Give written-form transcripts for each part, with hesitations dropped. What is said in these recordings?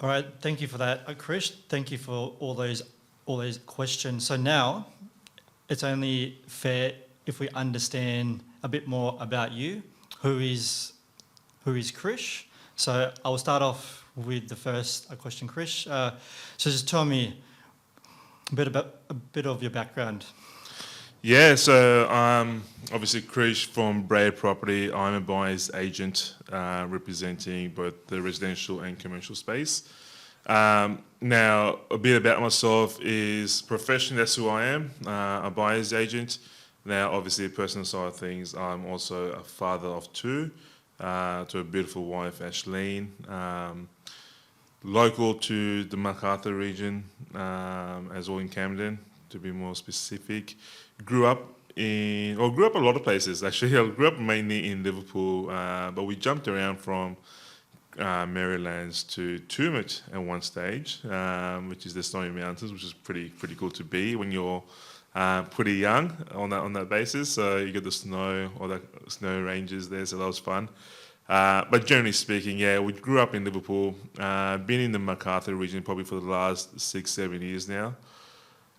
All right, thank you for that, Krish. Thank you for all those questions. So now, it's only fair if we understand a bit more about you. Who is Krish? So I will start off with the first question, Krish. So just tell me a bit of your background. Yeah, so obviously Krish from Braye Property. I'm a buyer's agent representing both the residential and commercial space. Now, a bit about myself is professionally, that's who I am, a buyer's agent. Now, obviously, personal side of things, I'm also a father of two to a beautiful wife, Ashleen. Local to the Macarthur region, as well in Camden, to be more specific. Grew up a lot of places actually. I grew up mainly in Liverpool, but we jumped around from Marylands to Tumut at one stage, which is the Snowy Mountains, which is pretty cool to be when you're pretty young on that basis. So you get the snow, all that snow ranges there, so that was fun. But generally speaking, yeah, we grew up in Liverpool, been in the Macarthur region probably for the last 6-7 years now.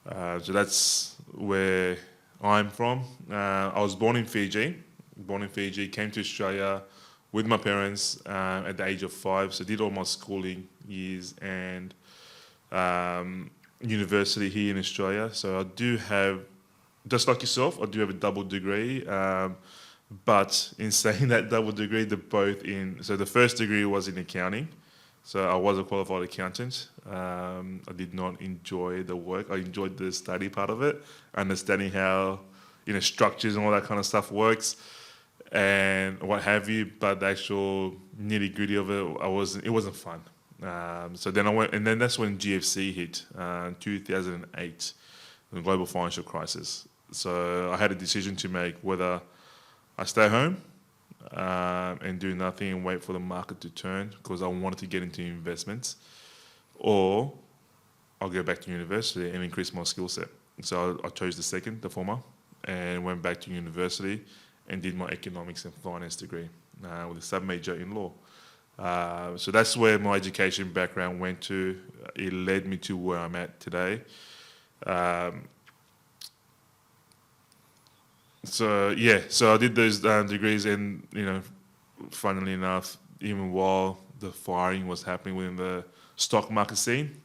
So that's where I'm from. I was born in Fiji, came to Australia with my parents at the age of 5. So did all my schooling years and university here in Australia. So I do have, just like yourself, I do have a double degree. But in saying that double degree, so the first degree was in accounting. So I was a qualified accountant. I did not enjoy the work. I enjoyed the study part of it, understanding how structures and all that kind of stuff works, and what have you. But the actual nitty gritty of it, it wasn't fun. So then I went, and then that's when GFC hit, 2008, the global financial crisis. So I had a decision to make whether I stay home and do nothing and wait for the market to turn because I wanted to get into investments, or I'll go back to university and increase my skill set. So I chose the former, and went back to university and did my economics and finance degree with a sub-major in law. So that's where my education background went to. It led me to where I'm at today. So I did those degrees, and funnily enough, even while the firing was happening within the stock market scene,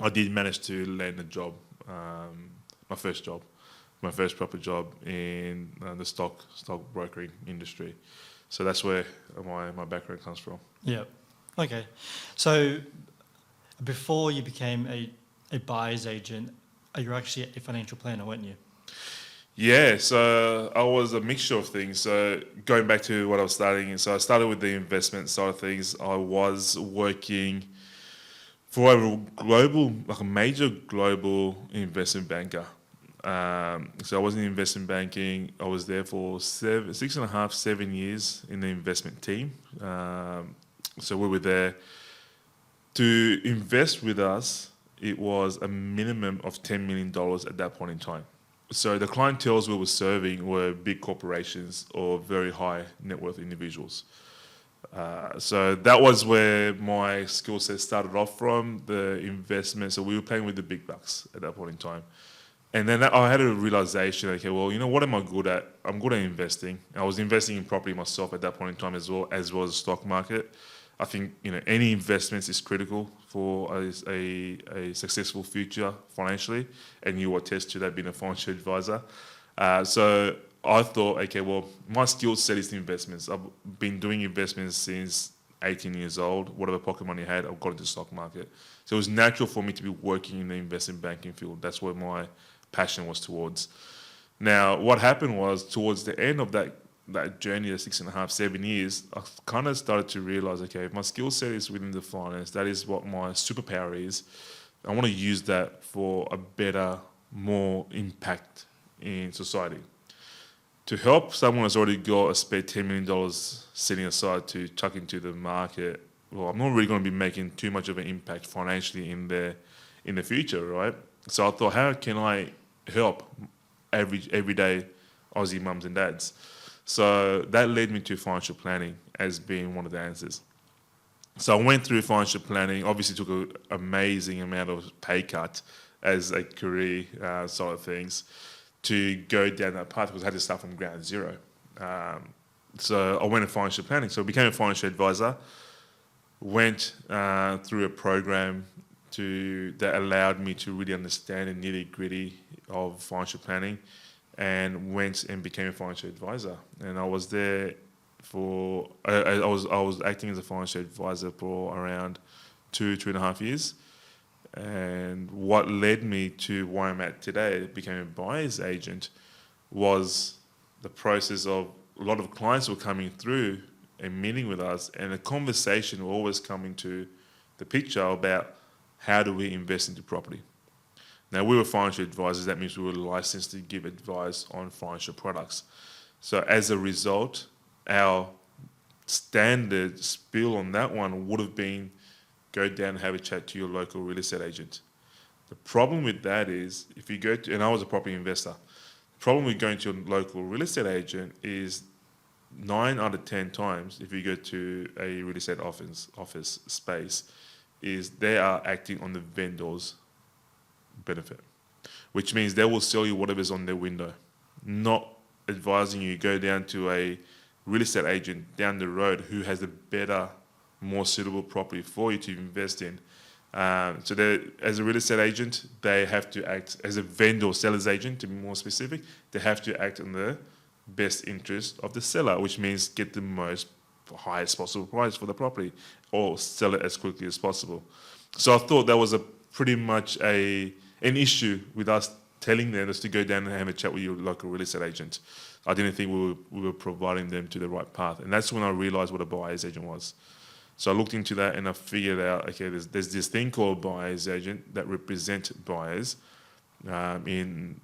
I did manage to land a job, my first proper job in the stock brokering industry. So that's where my background comes from. Yeah. Okay. So before you became a buyer's agent, you were actually a financial planner, weren't you? Yeah, so I was a mixture of things. So going back to what I was studying, so I started with the investment side of things. I was working for a major global investment banker. So I was in investment banking. I was there for 6.5, 7 years in the investment team. So we were there to invest with us. It was a minimum of $10 million at that point in time. So the clienteles we were serving were big corporations or very high net worth individuals. So that was where my skill set started off from, the investment. So we were playing with the big bucks at that point in time. And then I had a realization, okay, well, what am I good at? I'm good at investing. I was investing in property myself at that point in time as well as the stock market. I think any investments is critical for a successful future financially, and you attest to that being a financial advisor. So I thought, okay, well, my skill set is investments. I've been doing investments since 18 years old. Whatever pocket money I had, I've got into the stock market. So it was natural for me to be working in the investment banking field. That's what my passion was towards. Now, what happened was towards the end of that journey of 6.5, 7 years, I kind of started to realize, okay, if my skill set is within the finance, that is what my superpower is. I want to use that for a better, more impact in society. To help someone who's already got a spare $10 million sitting aside to chuck into the market, well, I'm not really going to be making too much of an impact financially in the future, right? So I thought, how can I help everyday Aussie mums and dads? So that led me to financial planning as being one of the answers. So I went through financial planning, obviously took an amazing amount of pay cut as a career sort of things to go down that path because I had to start from ground zero. So I went into financial planning. So I became a financial advisor, went through a program that allowed me to really understand the nitty gritty of financial planning, and went and became a financial advisor. And I was there for I was acting as a financial advisor for around 2.5 years. And what led me to where I'm at today, became a buyer's agent, was the process of a lot of clients were coming through and meeting with us, and a conversation will always come into the picture about how do we invest into property. Now, we were financial advisors, that means we were licensed to give advice on financial products. So as a result, our standard spiel on that one would have been go down and have a chat to your local real estate agent. The problem with that is, if you go to, and I was a property investor, the problem with going to a local real estate agent is 9 out of 10 times, if you go to a real estate office space, is they are acting on the vendor's benefit, which means they will sell you whatever's on their window, not advising you go down to a real estate agent down the road who has a better, more suitable property for you to invest in. So as a real estate agent, they have to act as a vendor, seller's agent to be more specific. They have to act in the best interest of the seller, which means get the highest possible price for the property or sell it as quickly as possible. So I thought that was a pretty much an issue with us telling them just to go down and have a chat with your local real estate agent. I didn't think we were providing them to the right path. And that's when I realized what a buyer's agent was. So I looked into that and I figured out, okay, there's this thing called buyer's agent that represent buyers in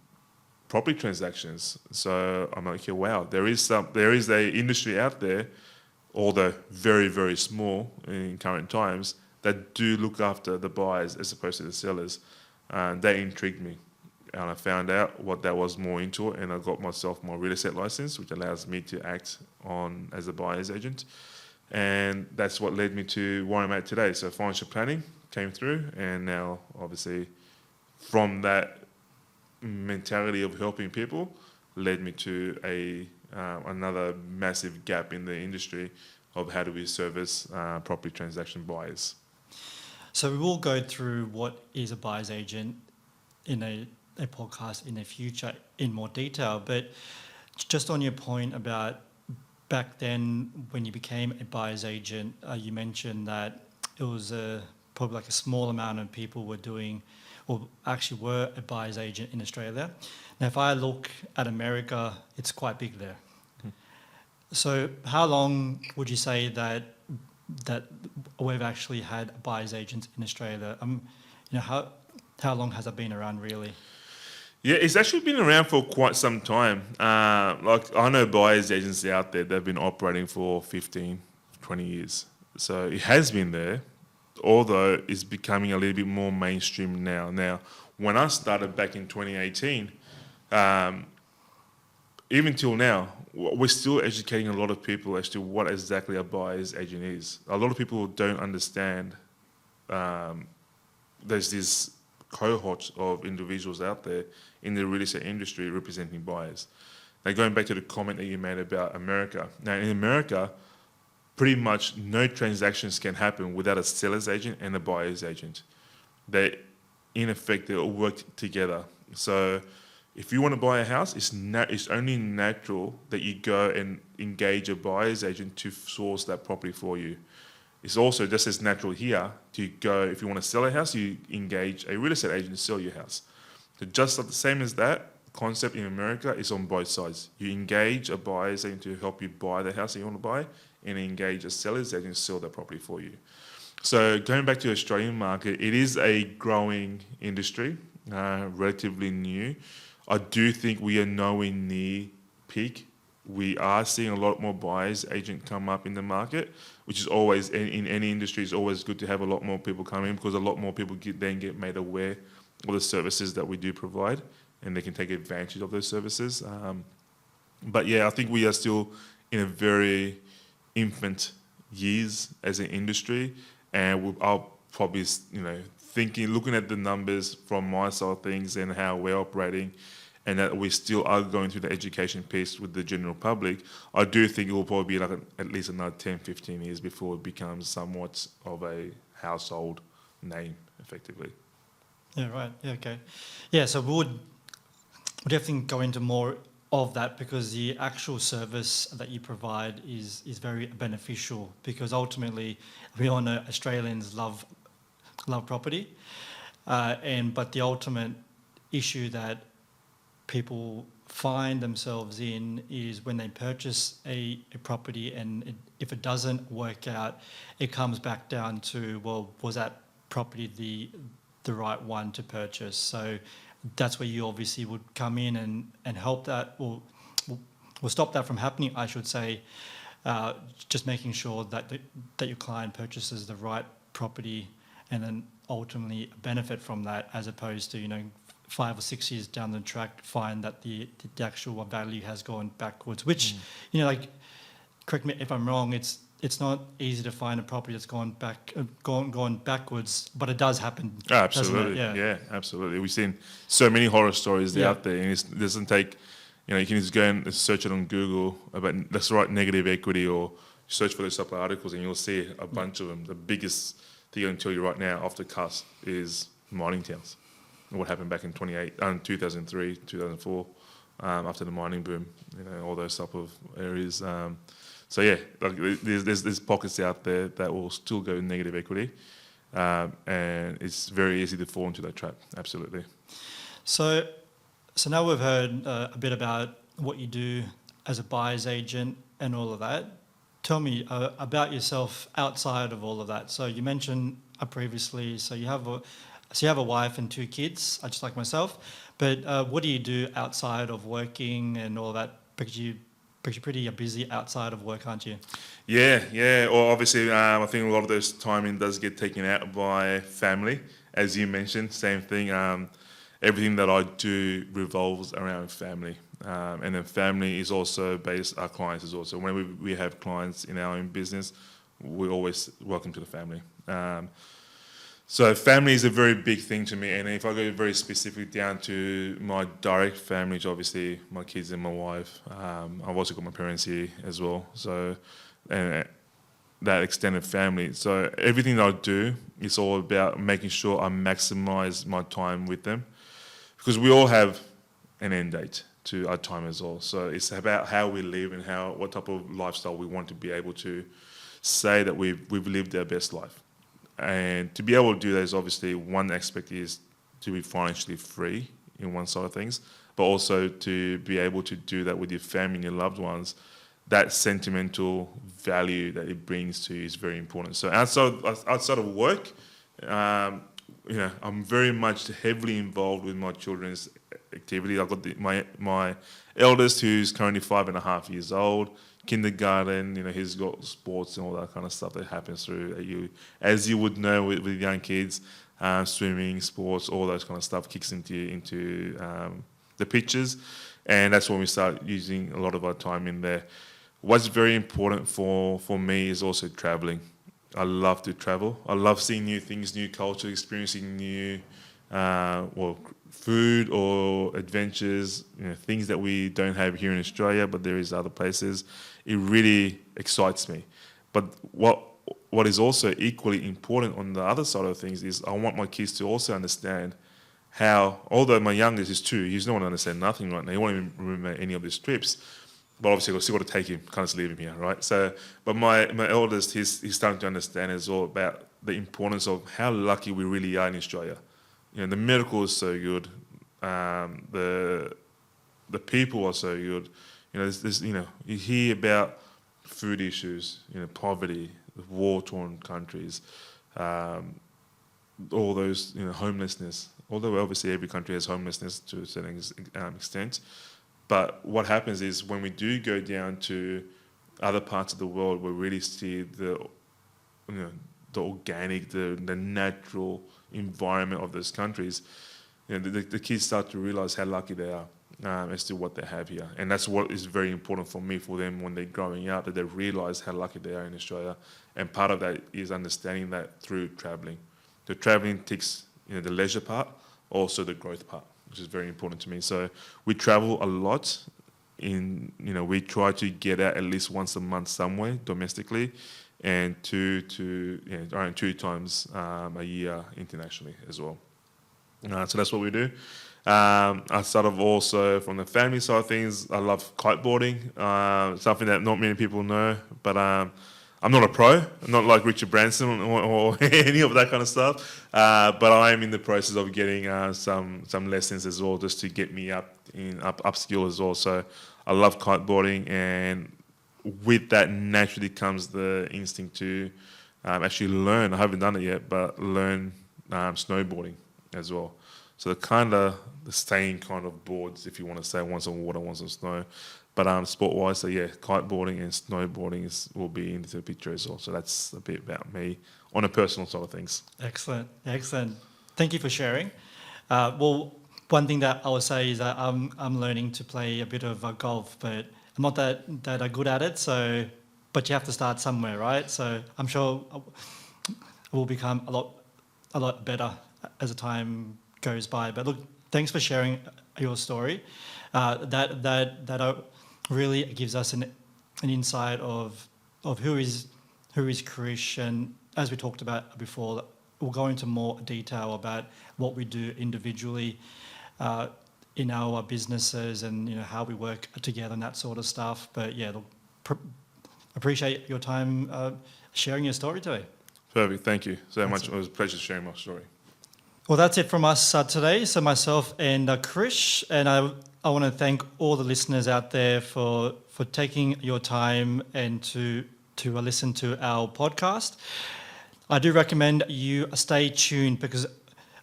property transactions. So I'm like, okay, wow, there is a industry out there, although very, very small in current times, that do look after the buyers as opposed to the sellers. That intrigued me. And I found out what that was more into it, and I got myself my real estate license, which allows me to act as a buyer's agent. And that's what led me to where I'm at today. So financial planning came through, and now obviously from that mentality of helping people led me to another massive gap in the industry of how do we service property transaction buyers. So we will go through what is a buyer's agent in a podcast in the future in more detail. But just on your point about back then when you became a buyer's agent, you mentioned that it was probably like a small amount of people were doing or actually were a buyer's agent in Australia. Now, if I look at America, it's quite big there. So how long would you say that we've actually had buyer's agents in Australia? How long has that been around really? Yeah, it's actually been around for quite some time. Like I know buyers agents out there that have been operating for 15, 20 years. So it has been there, although it's becoming a little bit more mainstream now. Now, when I started back in 2018, even till now, we're still educating a lot of people as to what exactly a buyer's agent is. A lot of people don't understand there's this cohort of individuals out there in the real estate industry representing buyers. Now, going back to the comment that you made about America. Now, in America, pretty much no transactions can happen without a seller's agent and a buyer's agent. They, in effect, they all work together. So if you want to buy a house, it's only natural that you go and engage a buyer's agent to source that property for you. It's also just as natural here to go, if you want to sell a house, you engage a real estate agent to sell your house. So just the same as that, concept in America is on both sides. You engage a buyer's agent to help you buy the house that you want to buy, and engage a seller's agent to sell that property for you. So going back to the Australian market, it is a growing industry, relatively new. I do think we are nowhere near peak. We are seeing a lot more buyers agent come up in the market, which is always, in any industry, it's always good to have a lot more people come in because a lot more people then get made aware of the services that we do provide, and they can take advantage of those services. But yeah, I think we are still in a very infant years as an industry. and I'll probably, looking at the numbers from my side of things and how we're operating, and that we still are going through the education piece with the general public, I do think it will probably be like at least another 10, 15 years before it becomes somewhat of a household name, effectively. Yeah, right. Yeah, okay. Yeah, so we'll definitely go into more of that, because the actual service that you provide is very beneficial, because ultimately we all know Australians love property, but the ultimate issue that people find themselves in is when they purchase a property, and if it doesn't work out, it comes back down to, well, was that property the right one to purchase? So that's where you obviously would come in and help that, or stop that from happening, I should say. Just making sure that that your client purchases the right property, and then ultimately benefit from that, as opposed to 5 or 6 years down the track find that the actual value has gone backwards. Which like, correct me if I'm wrong, it's not easy to find a property that's gone backwards, but it does happen. Absolutely, doesn't it? yeah, absolutely. We've seen so many horror stories out there, and it doesn't take, you can just go and search it on Google about, let's write negative equity, or search for those type of articles, and you'll see a bunch of them. The biggest thing I can tell you right now off the cusp is mining towns. What happened back in 2003, 2004, after the mining boom, all those type of areas. So yeah, like there's pockets out there that will still go negative equity, and it's very easy to fall into that trap. Absolutely. So now we've heard a bit about what you do as a buyer's agent and all of that. Tell me about yourself outside of all of that. So you mentioned previously, so you have a wife and 2 kids, just like myself. But what do you do outside of working and all that? Because you're pretty busy outside of work, aren't you? Yeah. Well, obviously, I think a lot of those timing does get taken out by family, as you mentioned. Same thing. Everything that I do revolves around family, and then family is also based. Our clients is also, when we have clients in our own business, we always welcome to the family. So family is a very big thing to me, and if I go very specific down to my direct family, which obviously my kids and my wife, I've also got my parents here as well. So, and that extended family. So everything that I do is all about making sure I maximize my time with them, because we all have an end date to our time as well. So it's about how we live and what type of lifestyle we want to be able to say that we've lived our best life. And to be able to do that is obviously one aspect is to be financially free in one side of things, but also to be able to do that with your family and your loved ones. That sentimental value that it brings to you is very important. So outside of work, I'm very much heavily involved with my children's activity. I've got my eldest, who's currently 5.5 years old. Kindergarten, he's got sports and all that kind of stuff that happens through as you would know with young kids, swimming, sports, all those kind of stuff kicks into the pictures, and that's when we start using a lot of our time in there. What's very important for me is also traveling. I love to travel. I love seeing new things, new culture, experiencing new food or adventures, things that we don't have here in Australia, but there is other places. It really excites me. But what is also equally important on the other side of things is I want my kids to also understand how, although my youngest is 2, he's not going to understand nothing right now. He won't even remember any of his trips. But obviously, I've still got to take him, can't just leave him here, right? So, but my eldest, he's starting to understand as well about the importance of how lucky we really are in Australia. The medical is so good, the people are so good. You hear about food issues, poverty, war-torn countries, all those, homelessness. Although obviously every country has homelessness to a certain extent. But what happens is when we do go down to other parts of the world, we really see the organic, the natural environment of those countries. The kids start to realize how lucky they are. as to what they have here. And that's what is very important for me, for them when they're growing up, that they realise how lucky they are in Australia. And part of that is understanding that through travelling. The travelling ticks, the leisure part, also the growth part, which is very important to me. So we travel a lot. We try to get out at least once a month somewhere domestically, and around 2 times a year internationally as well. So that's what we do. Outside of also from the family side of things, I love kiteboarding, something that not many people know, but I'm not a pro. I'm not like Richard Branson or any of that kind of stuff, but I am in the process of getting some lessons as well, just to get me upskill as well. So I love kiteboarding, and with that naturally comes the instinct to actually learn. I haven't done it yet, but learn snowboarding as well. So the staying kind of boards, if you want to say, once on water, once on snow. But sport-wise, so yeah, kiteboarding and snowboarding will be into the picture as well. So that's a bit about me on a personal side of things. Excellent. Thank you for sharing. Well, one thing that I would say is that I'm learning to play a bit of golf, but I'm not that good at it. So, but you have to start somewhere, right? So I'm sure it will become a lot better as the time goes by. But look, thanks for sharing your story. That really gives us an insight of who is Krish, and as we talked about before, we'll go into more detail about what we do individually in our businesses, and how we work together and that sort of stuff. But yeah, look, appreciate your time sharing your story today. Perfect. Thank you so much. It was a pleasure sharing my story. Well, that's it from us today. So myself and Krish, and I want to thank all the listeners out there for taking your time and to listen to our podcast. I do recommend you stay tuned, because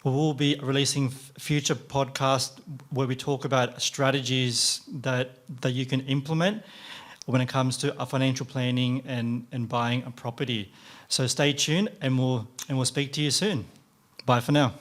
we will be releasing future podcasts where we talk about strategies that you can implement when it comes to financial planning and buying a property. So stay tuned, and we'll speak to you soon. Bye for now.